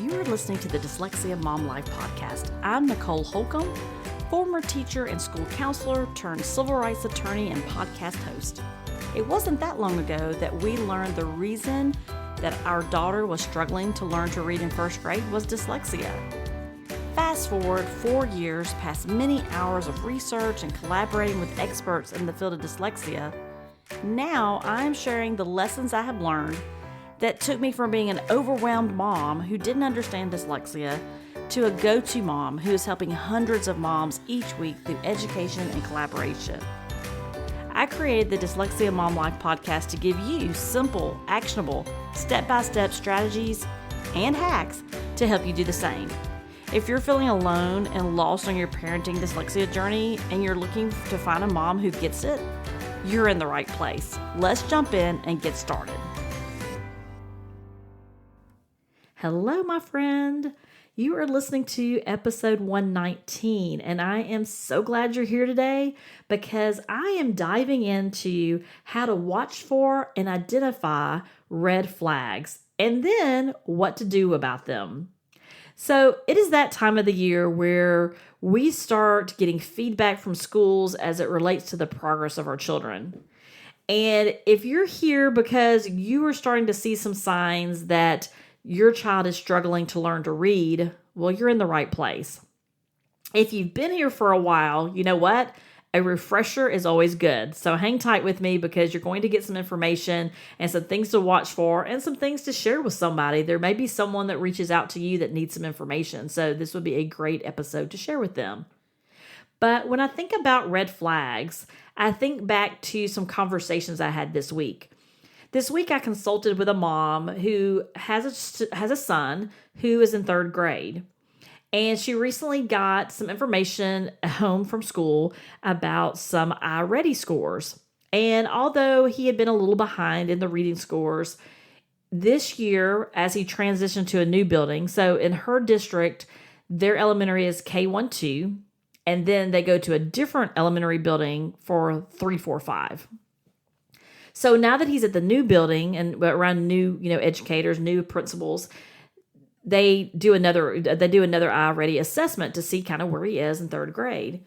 You are listening to the Dyslexia Mom Life podcast. I'm Nicole Holcomb, former teacher and school counselor turned civil rights attorney and podcast host. It wasn't that long ago that we learned the reason that our daughter was struggling to learn to read in first grade was dyslexia. Fast forward 4 years past many hours of research and collaborating with experts in the field of dyslexia, now I'm sharing the lessons I have learned that took me from being an overwhelmed mom who didn't understand dyslexia to a go-to mom who is helping hundreds of moms each week through education and collaboration. I created the Dyslexia Mom Life podcast to give you simple, actionable, step-by-step strategies and hacks to help you do the same. If you're feeling alone and lost on your parenting dyslexia journey and you're looking to find a mom who gets it, you're in the right place. Let's jump in and get started. Hello, my friend. You are listening to episode 119, and I am so glad you're here today because I am diving into how to watch for and identify red flags and then what to do about them. So it is that time of the year where we start getting feedback from schools as it relates to the progress of our children. And if you're here because you are starting to see some signs that your child is struggling to learn to read, well, you're in the right place. If you've been here for a while, you know what? A refresher is always good. So hang tight with me because you're going to get some information and some things to watch for and some things to share with somebody. There may be someone that reaches out to you that needs some information. So this would be a great episode to share with them. But when I think about red flags, I think back to some conversations I had this week. This week, I consulted with a mom who has a son who is in third grade. And she recently got some information home from school about some iReady scores. And although he had been a little behind in the reading scores, this year, as he transitioned to a new building, so in her district, their elementary is K-1-2, and then they go to a different elementary building for 3-4-5. So now that he's at the new building and around new, educators, new principals, they do another iReady assessment to see kind of where he is in third grade.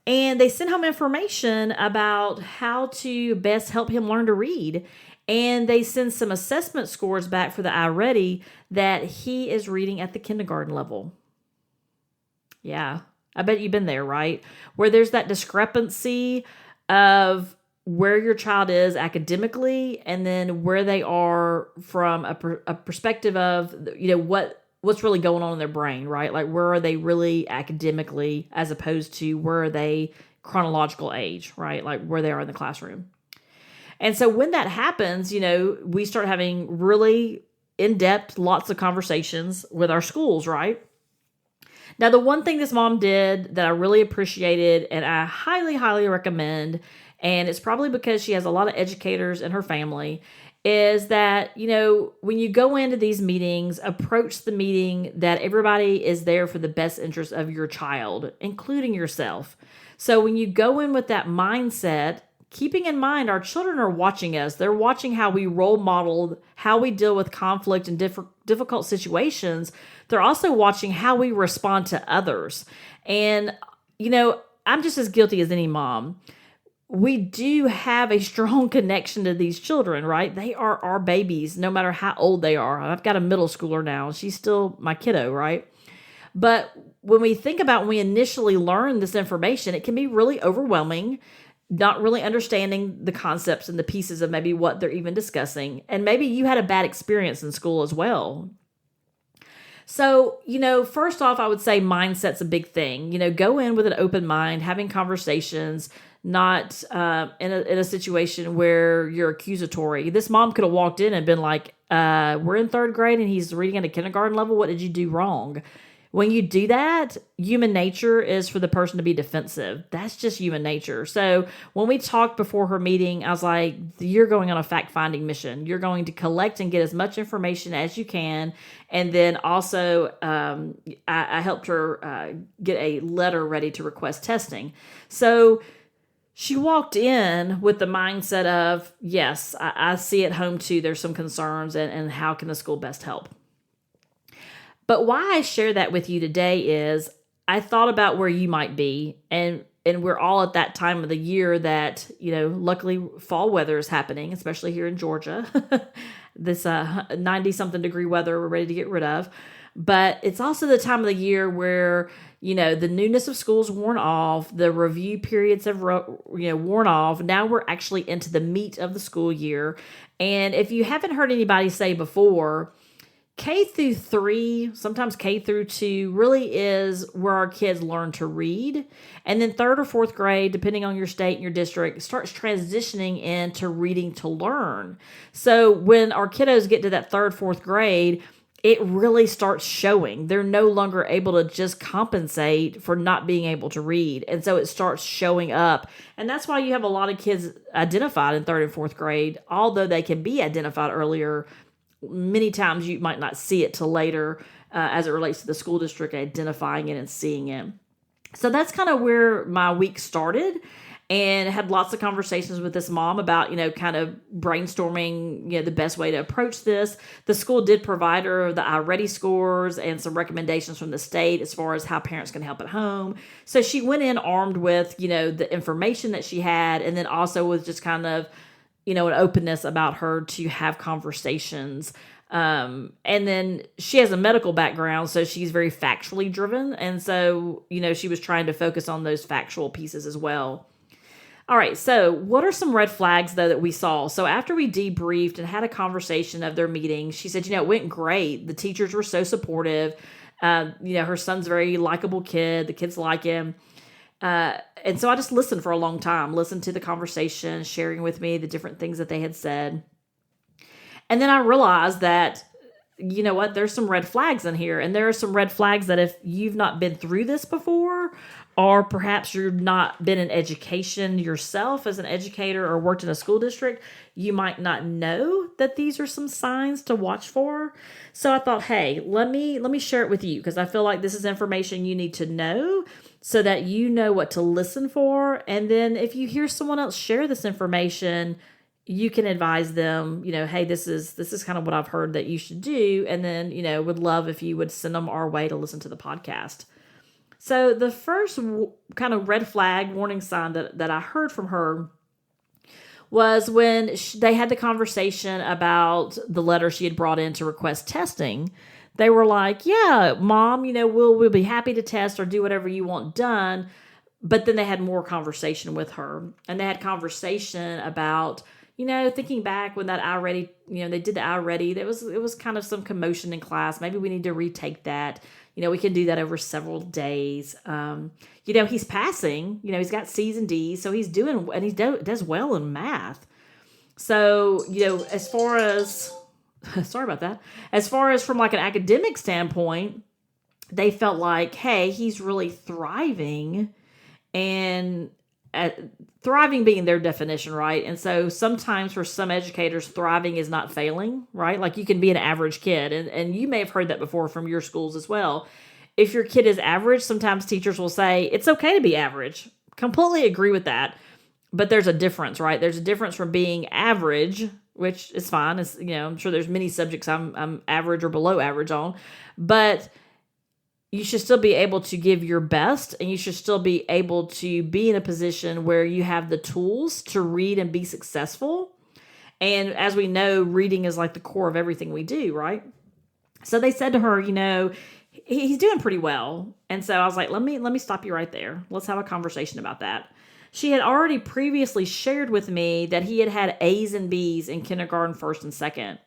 And they send him information about how to best help him learn to read. And they send some assessment scores back for the iReady that he is reading at the kindergarten level. Yeah, I bet you've been there, right? Where there's that discrepancy of where your child is academically and then where they are from a perspective of, what's really going on in their brain, right? Like where are they really academically as opposed to where are they chronological age, right? Like where they are in the classroom. And so when that happens, we start having really in-depth, lots of conversations with our schools, right? Now, the one thing this mom did that I really appreciated and I highly, highly recommend, and it's probably because she has a lot of educators in her family, is that, when you go into these meetings, approach the meeting that everybody is there for the best interest of your child, including yourself. So when you go in with that mindset, keeping in mind our children are watching us. They're watching how we role model, how we deal with conflict and difficult situations. They're also watching how we respond to others. And, I'm just as guilty as any mom. We do have a strong connection to these children, right? They are our babies, no matter how old they are. I've got a middle schooler now. She's still my kiddo, right? But when we think about when we initially learn this information, it can be really overwhelming, not really understanding the concepts and the pieces of maybe what they're even discussing. And maybe you had a bad experience in school as well. So, first off, I would say mindset's a big thing. Go in with an open mind, having conversations, not in a situation where you're accusatory. This mom could have walked in and been like, we're in third grade and he's reading at a kindergarten level. What did you do wrong? When you do that, human nature is for the person to be defensive. That's just human nature. So when we talked before her meeting, I was like, you're going on a fact-finding mission. You're going to collect and get as much information as you can. And then also I helped her get a letter ready to request testing. So she walked in with the mindset of, yes, I see at home too, there's some concerns and how can the school best help? But why I share that with you today is I thought about where you might be, and we're all at that time of the year that, luckily fall weather is happening, especially here in Georgia. This 90 something degree weather we're ready to get rid of. But it's also the time of the year where, the newness of school's worn off, the review periods have, worn off. Now we're actually into the meat of the school year. And if you haven't heard anybody say before, K through 3, sometimes K through 2, really is where our kids learn to read. And then 3rd or 4th grade, depending on your state and your district, starts transitioning into reading to learn. So when our kiddos get to that 3rd, 4th grade, it really starts showing. They're no longer able to just compensate for not being able to read. And so it starts showing up. And that's why you have a lot of kids identified in 3rd and 4th grade, although they can be identified earlier. Many times you might not see it till later as it relates to the school district identifying it and seeing it. So that's kind of where my week started, and had lots of conversations with this mom about, kind of brainstorming, the best way to approach this. The school did provide her the iReady scores and some recommendations from the state as far as how parents can help at home. So she went in armed with, the information that she had, and then also with just kind of, an openness about her to have conversations. And then she has a medical background, so she's very factually driven. And so, she was trying to focus on those factual pieces as well. All right, so what are some red flags, though, that we saw? So after we debriefed and had a conversation of their meeting, she said, it went great. The teachers were so supportive. Her son's a very likable kid. The kids like him. And so I just listened for a long time, listened to the conversation, sharing with me the different things that they had said. And then I realized that, there's some red flags in here. And there are some red flags that if you've not been through this before, or perhaps you've not been in education yourself as an educator or worked in a school district, you might not know that these are some signs to watch for. So I thought, hey, let me share it with you, because I feel like this is information you need to know so that you know what to listen for. And then if you hear someone else share this information, you can advise them, hey, this is kind of what I've heard that you should do. And then, would love if you would send them our way to listen to the podcast. So the first kind of red flag warning sign that I heard from her was when they had the conversation about the letter she had brought in to request testing. They were like, yeah, Mom, we'll be happy to test or do whatever you want done. But then they had more conversation with her, and they had conversation about, thinking back when that iReady, they did the iReady, it was kind of some commotion in class. Maybe we need to retake that. We can do that over several days. He's passing, he's got C's and D's, so he's doing, and he does well in math. So, as far as, sorry about that, as far as from like an academic standpoint, they felt like, hey, he's really thriving, and thriving being their definition, right? And so sometimes for some educators, thriving is not failing, right? Like you can be an average kid, and you may have heard that before from your schools as well. If your kid is average, sometimes teachers will say, it's okay to be average. Completely agree with that. But there's a difference, right? There's a difference from being average, which is fine. It's, I'm sure there's many subjects I'm average or below average on, but you should still be able to give your best, and you should still be able to be in a position where you have the tools to read and be successful. And as we know, reading is like the core of everything we do, right? So they said to her, he's doing pretty well. And so I was like, let me stop you right there. Let's have a conversation about that. She had already previously shared with me that he had A's and B's in kindergarten, first and second.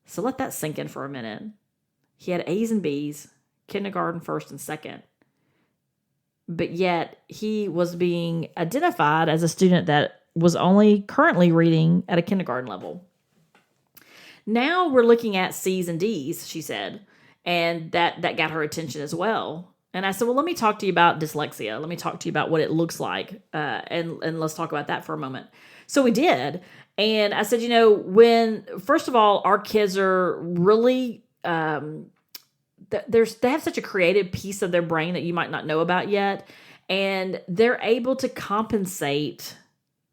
So let that sink in for a minute. He had A's and B's, kindergarten, first and second. But yet he was being identified as a student that was only currently reading at a kindergarten level. Now we're looking at C's and D's, she said. And that got her attention as well. And I said, well, let me talk to you about dyslexia. Let me talk to you about what it looks like. And let's talk about that for a moment. So we did. And I said, first of all, our kids are really, they have such a creative piece of their brain that you might not know about yet. And they're able to compensate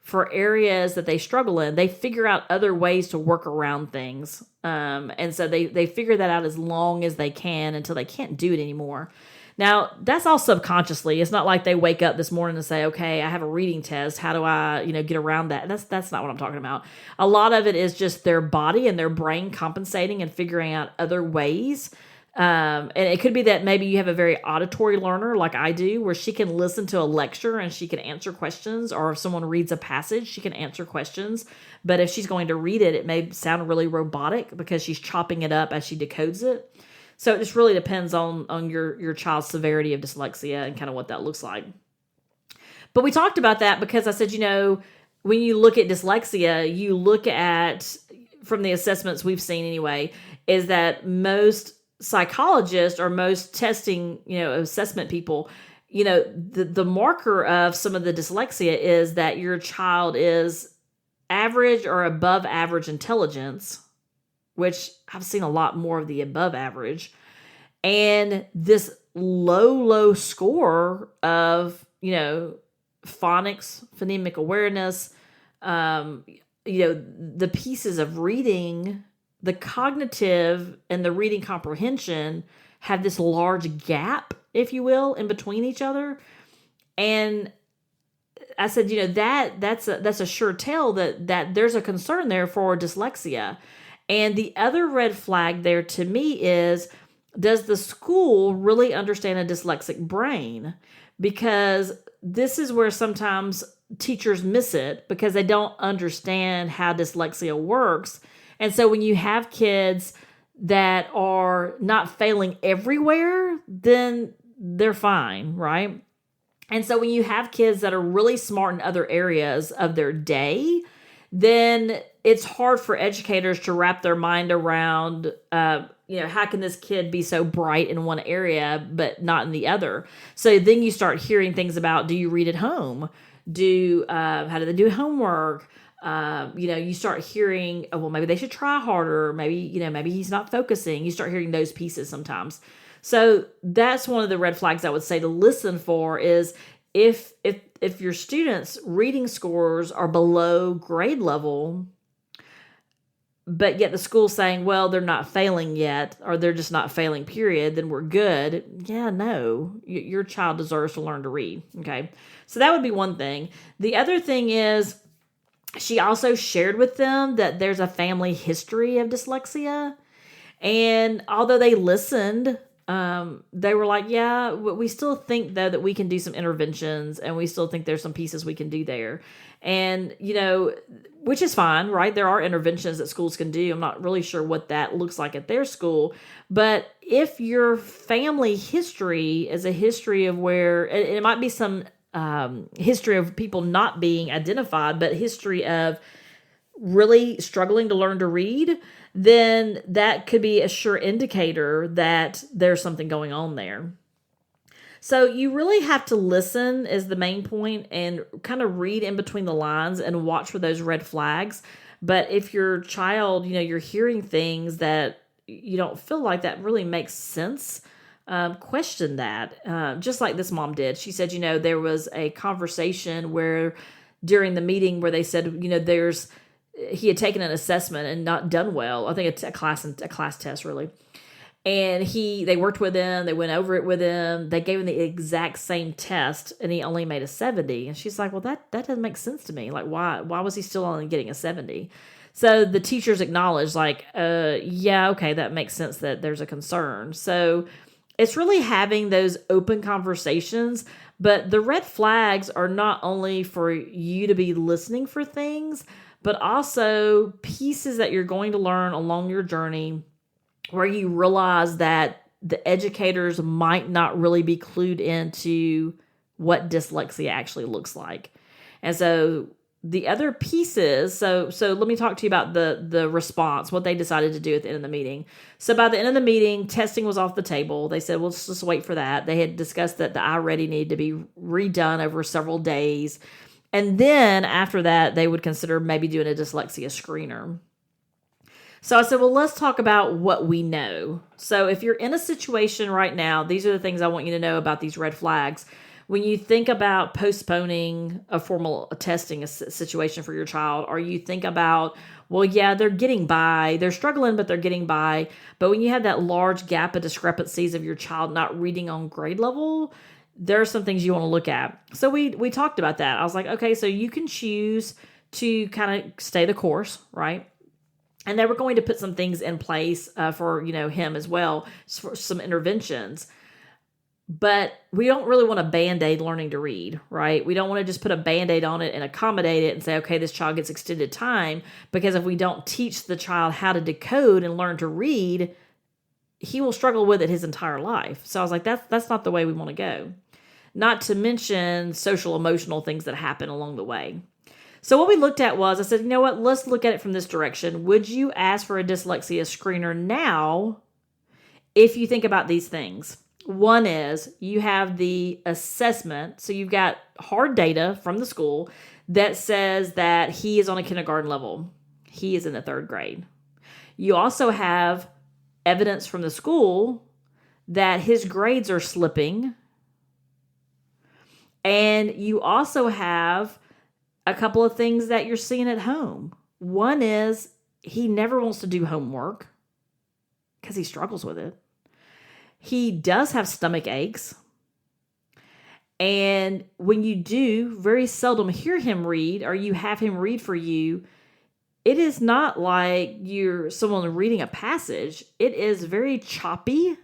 for areas that they struggle in, they figure out other ways to work around things. And so they figure that out as long as they can until they can't do it anymore. Now, that's all subconsciously. It's not like they wake up this morning and say, okay, I have a reading test. How do I, get around that? That's not what I'm talking about. A lot of it is just their body and their brain compensating and figuring out other ways. And it could be that maybe you have a very auditory learner like I do, where she can listen to a lecture and she can answer questions, or if someone reads a passage, she can answer questions. But if she's going to read it, it may sound really robotic because she's chopping it up as she decodes it. So it just really depends on your child's severity of dyslexia and kind of what that looks like. But we talked about that because I said, when you look at dyslexia, you look at, from the assessments we've seen anyway, is that most psychologists or most testing, assessment people, the marker of some of the dyslexia is that your child is average or above average intelligence, which I've seen a lot more of the above average, and this low score of, phonics, phonemic awareness, the pieces of reading, the cognitive and the reading comprehension have this large gap, if you will, in between each other. And I said, that's a sure tell that there's a concern there for dyslexia. And the other red flag there to me is, does the school really understand a dyslexic brain? Because this is where sometimes teachers miss it because they don't understand how dyslexia works. And so when you have kids that are not failing everywhere, then they're fine, right? And so when you have kids that are really smart in other areas of their day, then it's hard for educators to wrap their mind around, how can this kid be so bright in one area but not in the other? So then you start hearing things about, do you read at home? How do they do homework? You start hearing, oh, well, maybe they should try harder. Maybe he's not focusing. You start hearing those pieces sometimes. So that's one of the red flags I would say to listen for is if your students' reading scores are below grade level, but yet the school's saying, well, they're not failing yet, or they're just not failing, period, then we're good. Yeah, no, your child deserves to learn to read. Okay. So that would be one thing. The other thing is, she also shared with them that there's a family history of dyslexia. And although they listened, they were like, yeah, we still think, though, that we can do some interventions, and we still think there's some pieces we can do there. And, which is fine, right? There are interventions that schools can do. I'm not really sure what that looks like at their school. But if your family history is a history of where, and it might be some history of people not being identified, but history of really struggling to learn to read, then that could be a sure indicator that there's something going on there. So you really have to listen is the main point, and kind of read in between the lines and watch for those red flags. But if your child, you're hearing things that you don't feel like that really makes sense, question that. Just like this mom did. She said, there was a conversation where during the meeting where they said, he had taken an assessment and not done well. I think it's a class test, really. And they worked with him. They went over it with him. They gave him the exact same test, and he only made a 70. And she's like, well, that doesn't make sense to me. Like, why was he still only getting a 70? So the teachers acknowledged, like, yeah, okay, that makes sense that there's a concern. So it's really having those open conversations. But the red flags are not only for you to be listening for things, but also pieces that you're going to learn along your journey, where you realize that the educators might not really be clued into what dyslexia actually looks like. And so the other pieces, so let me talk to you about the response, what they decided to do at the end of the meeting. So by the end of the meeting, testing was off the table. They said, well, let's just wait for that. They had discussed that the iReady needed to be redone over several days. And then after that, they would consider maybe doing a dyslexia screener. So I said, well, let's talk about what we know. So if you're in a situation right now, these are the things I want you to know about these red flags. when you think about postponing a formal testing situation for your child, or you think about, well, yeah, they're getting by, they're struggling, but they're getting by. But when you have that large gap of discrepancies of your child not reading on grade level, there are some things you want to look at. So we talked about that. I was like, okay, so you can choose to kind of stay the course, right? And they were going to put some things in place for, him as well, for some interventions. But we don't really want to Band-Aid learning to read, right? We don't want to just put a Band-Aid on it and accommodate it and say, okay, this child gets extended time. Because if we don't teach the child how to decode and learn to read, he will struggle with it his entire life. So I was like, that's not the way we want to go. Not to mention social emotional things that happen along the way. So what we looked at was, I said, you know what, let's look at it from this direction. Would you ask for a dyslexia screener now if you think about these things? One is you have the assessment. So you've got hard data from the school that says that he is on a kindergarten level. He is in the 3rd grade. You also have evidence from the school that his grades are slipping. And you also have a couple of things that you're seeing at home. One is he never wants to do homework because he struggles with it. He does have stomach aches. And when you do very seldom hear him read, or you have him read for you, it is not like you're someone reading a passage. It is very choppy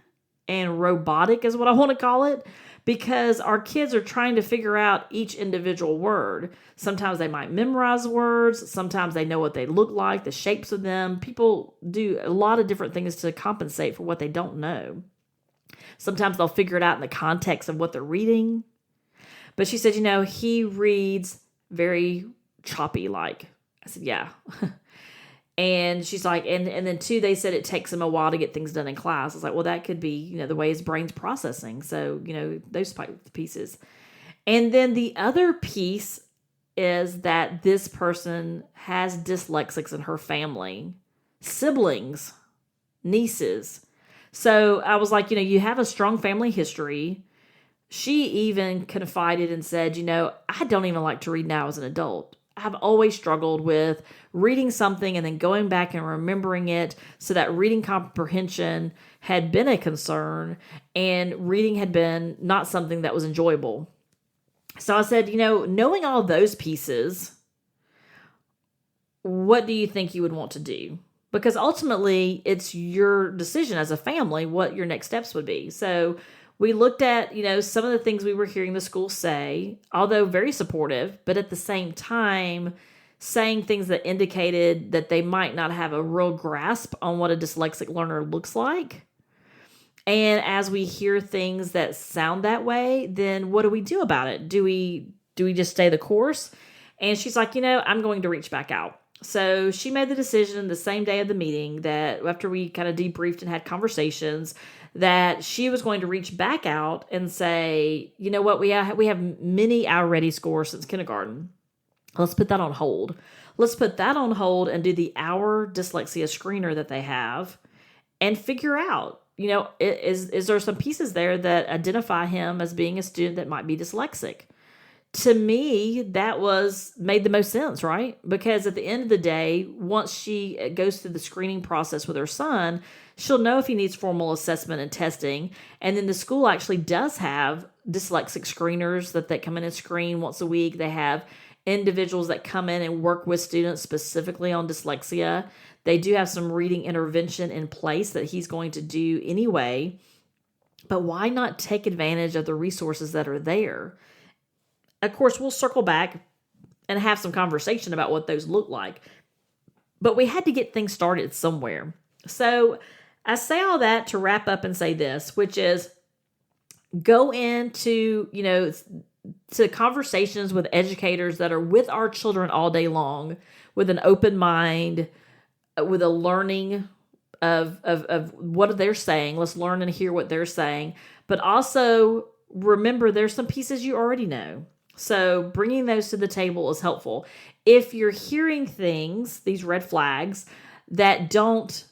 and robotic is what I want to call it. Because our kids are trying to figure out each individual word. Sometimes they might memorize words. Sometimes they know what they look like, the shapes of them. People do a lot of different things to compensate for what they don't know. Sometimes they'll figure it out in the context of what they're reading. But she said, he reads very choppy like. I said, yeah. And she's like, and then 2, they said it takes him a while to get things done in class. I was like, well, that could be, the way his brain's processing. So, those pieces. And then the other piece is that this person has dyslexics in her family, siblings, nieces. So I was like, you have a strong family history. She even confided and said, I don't even like to read now as an adult. I've always struggled with reading something and then going back and remembering it. So that reading comprehension had been a concern and reading had been not something that was enjoyable. So I said, knowing all those pieces, what do you think you would want to do? Because ultimately it's your decision as a family what your next steps would be. So we looked at, some of the things we were hearing the school say, although very supportive, but at the same time saying things that indicated that they might not have a real grasp on what a dyslexic learner looks like. And as we hear things that sound that way, then what do we do about it? Do we just stay the course? And she's like, I'm going to reach back out. So she made the decision the same day of the meeting that after we kind of debriefed and had conversations, that she was going to reach back out and say, you know what, we have many hour ready scores since kindergarten. Let's put that on hold. Let's put that on hold and do the hour dyslexia screener that they have and figure out, is there some pieces there that identify him as being a student that might be dyslexic? To me, that made the most sense, right? Because at the end of the day, once she goes through the screening process with her son, she'll know if he needs formal assessment and testing. And then the school actually does have dyslexic screeners that come in and screen once a week. They have individuals that come in and work with students specifically on dyslexia. They do have some reading intervention in place that he's going to do anyway. But why not take advantage of the resources that are there? Of course, we'll circle back and have some conversation about what those look like. But we had to get things started somewhere. So I say all that to wrap up and say this, which is go into, to conversations with educators that are with our children all day long with an open mind, with a learning of what they're saying. Let's learn and hear what they're saying. But also remember there's some pieces you already know. So bringing those to the table is helpful. If you're hearing things, these red flags, that don't,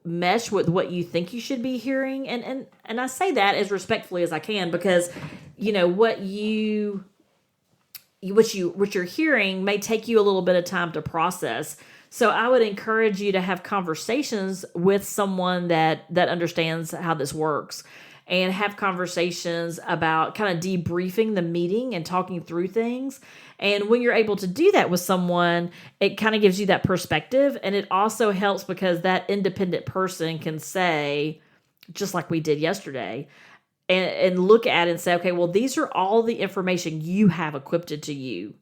mesh with what you think you should be hearing, and I say that as respectfully as I can, because what you're hearing may take you a little bit of time to process. So I would encourage you to have conversations with someone that understands how this works, and have conversations about kind of debriefing the meeting and talking through things. And when you're able to do that with someone, it kind of gives you that perspective, and it also helps because that independent person can say, just like we did yesterday, and look at it and say, okay, well, these are all the information you have equipped to you.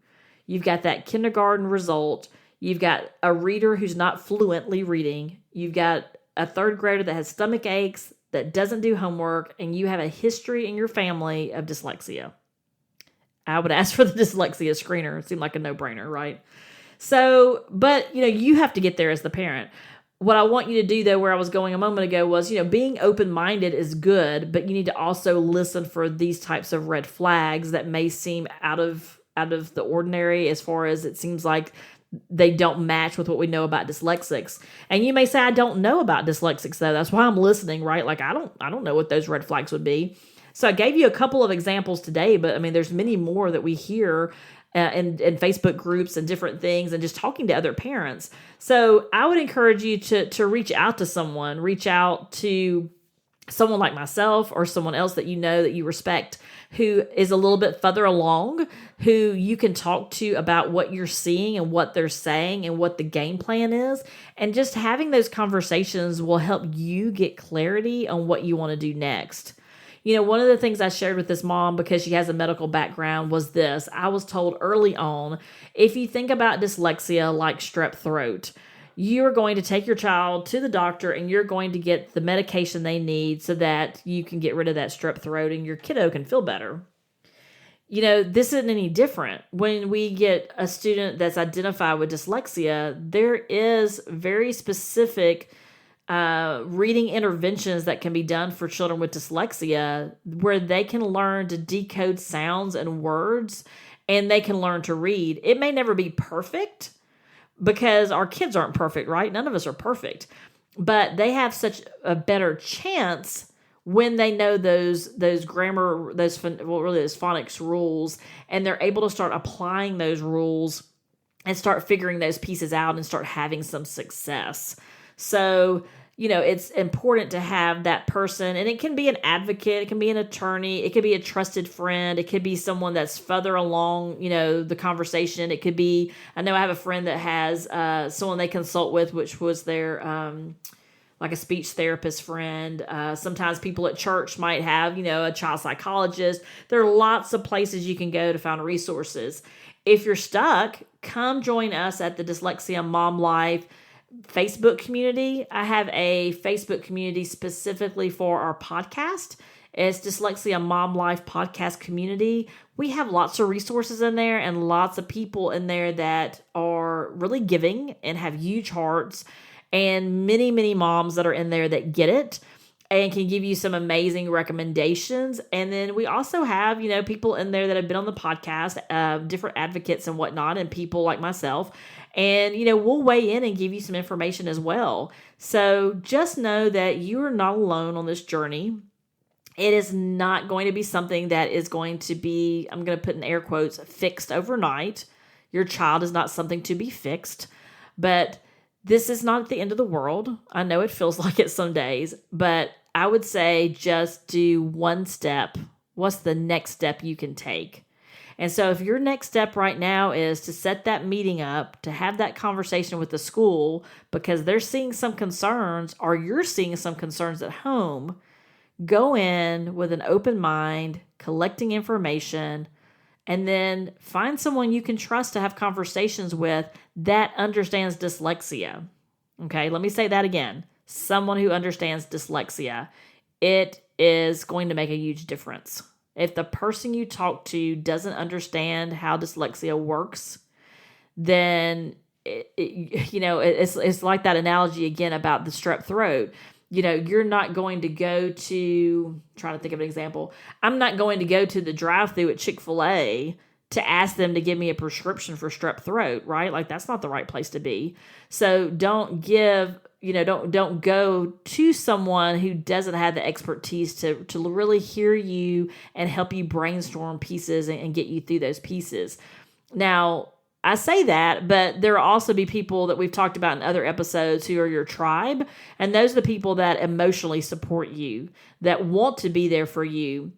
You've got that kindergarten result. You've got a reader who's not fluently reading. You've got a third grader that has stomach aches, that doesn't do homework, and you have a history in your family of dyslexia. I would ask for the dyslexia screener. It seemed like a no-brainer, right? So, but, you have to get there as the parent. What I want you to do, though, where I was going a moment ago was, being open-minded is good, but you need to also listen for these types of red flags that may seem out of the ordinary, as far as it seems like they don't match with what we know about dyslexics. And you may say, I don't know about dyslexics, though. That's why I'm listening, right? Like, I don't know what those red flags would be. So I gave you a couple of examples today, but I mean, there's many more that we hear in Facebook groups and different things, and just talking to other parents. So I would encourage you to reach out to someone, reach out to someone like myself or someone else that you respect, who is a little bit further along, who you can talk to about what you're seeing and what they're saying and what the game plan is. And just having those conversations will help you get clarity on what you want to do next. One of the things I shared with this mom, because she has a medical background, was this. I was told early on, if you think about dyslexia like strep throat, you are going to take your child to the doctor and you're going to get the medication they need so that you can get rid of that strep throat and your kiddo can feel better. This isn't any different. When we get a student that's identified with dyslexia, there is very specific reading interventions that can be done for children with dyslexia, where they can learn to decode sounds and words, and they can learn to read. It may never be perfect, because our kids aren't perfect, right? None of us are perfect. But they have such a better chance when they know those grammar, those phonics rules, and they're able to start applying those rules and start figuring those pieces out and start having some success. So, it's important to have that person, and it can be an advocate, it can be an attorney, it could be a trusted friend, it could be someone that's further along, the conversation. It could be, I know I have a friend that has someone they consult with, which was their like a speech therapist friend. Sometimes people at church might have, a child psychologist. There are lots of places you can go to find resources. If you're stuck, come join us at the Dyslexia Mom Life Facebook community. I have a Facebook community specifically for our podcast. It's Dyslexia Mom Life Podcast Community. We have lots of resources in there and lots of people in there that are really giving and have huge hearts, and many, many moms that are in there that get it and can give you some amazing recommendations. And then we also have, people in there that have been on the podcast, different advocates and whatnot, and people like myself. And, we'll weigh in and give you some information as well. So just know that you are not alone on this journey. It is not going to be something that is going to be, I'm going to put in air quotes, fixed overnight. Your child is not something to be fixed, but this is not the end of the world. I know it feels like it some days, but I would say just do one step. What's the next step you can take? And so if your next step right now is to set that meeting up, to have that conversation with the school because they're seeing some concerns or you're seeing some concerns at home, go in with an open mind, collecting information, and then find someone you can trust to have conversations with that understands dyslexia. Okay, let me say that again. Someone who understands dyslexia. It is going to make a huge difference. If the person you talk to doesn't understand how dyslexia works, then it's like that analogy again about the strep throat. You're not going to go to, trying to think of an example. I'm not going to go to the drive-thru at Chick-fil-A to ask them to give me a prescription for strep throat, right? Like, that's not the right place to be. So don't give don't go to someone who doesn't have the expertise to really hear you and help you brainstorm pieces and get you through those pieces. Now, I say that, but there will also be people that we've talked about in other episodes who are your tribe, and those are the people that emotionally support you, that want to be there for you.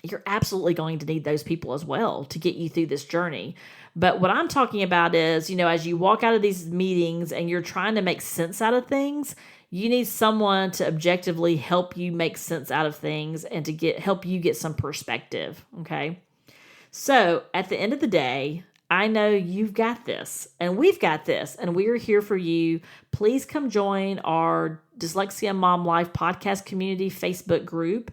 You're absolutely going to need those people as well to get you through this journey. But what I'm talking about is, as you walk out of these meetings and you're trying to make sense out of things, you need someone to objectively help you make sense out of things and to help you get some perspective. Okay. So at the end of the day, I know you've got this and we've got this and we are here for you. Please come join our Dyslexia Mom Life podcast community Facebook group.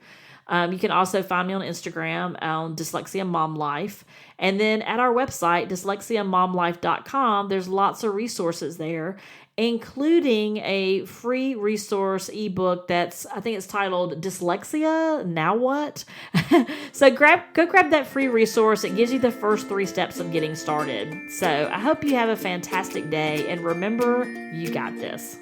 You can also find me on Instagram on Dyslexia Mom Life. And then at our website, dyslexiamomlife.com, there's lots of resources there, including a free resource ebook I think it's titled Dyslexia, Now What? So go grab that free resource. It gives you the first 3 steps of getting started. So I hope you have a fantastic day, and remember, you got this.